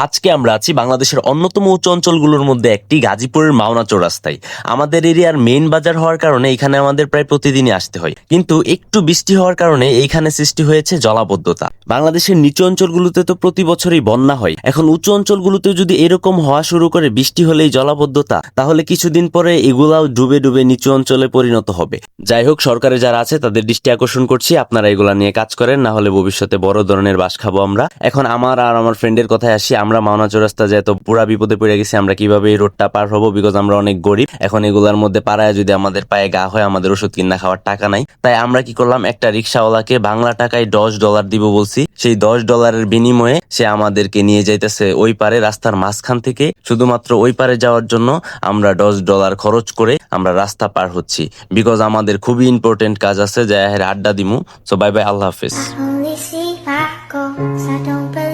আজকে আমরা আছি বাংলাদেশের অন্যতম উচ্চ অঞ্চলগুলোর মধ্যে একটি গাজীপুরের মাওনা চৌরাস্তায়। আমাদের এরিয়ার মেইন বাজার হওয়ার কারণে এখানে আমাদের প্রায় প্রতিদিনই আসতে হয়, কিন্তু একটু বৃষ্টি হওয়ার কারণে এইখানে সৃষ্টি হয়েছে জলাবদ্ধতা। বাংলাদেশের নিচু অঞ্চলগুলোতে তো প্রতি বছরই বন্যা হয়, এখন উঁচু অঞ্চলগুলোতে যদি এরকম হওয়া শুরু করে বৃষ্টি হলেই জলাবদ্ধতা, তাহলে কিছুদিন পরে এগুলাও ডুবে ডুবে নিচু অঞ্চলে পরিণত হবে। যাই হোক, সরকারে যারা আছে তাদের দৃষ্টি আকর্ষণ করছি, আপনারা এগুলা নিয়ে কাজ করেন, না হলে ভবিষ্যতে বড় ধরনের বাস খাবো আমরা। এখন আমার আর আমার ফ্রেন্ডের কথায় আসি, আমরা মাওনা চৌরাস্তা যেহেতু পুরা বিপদে পড়ে গেছি, আমরা কিভাবে এই রোডটা পার হবো, বিকজ আমরা অনেক গরিব। এখন এগুলার মধ্যে পাড়ায় যদি আমাদের পায়ে গা হয়, আমাদের ওষুধ কিনা খাওয়ার টাকা নাই, তাই আমরা কি করলাম, একটা রিক্সাওয়ালাকে বাংলা টাকায় $10 দিব বলছি। সেই $10 বিনিময়ে সে আমাদেরকে নিয়ে যাইতেছে ওই পারে, রাস্তার মাঝখান থেকে। শুধুমাত্র ওই পারে যাওয়ার জন্য আমরা $10 খরচ করে আমরা রাস্তা পার হচ্ছি, বিকজ আমাদের খুবই ইম্পর্টেন্ট কাজ আছে, যাই আড্ডা দিমু। সো বাই বাই, আল্লাহ হাফেজ। I only see my goals, I don't believe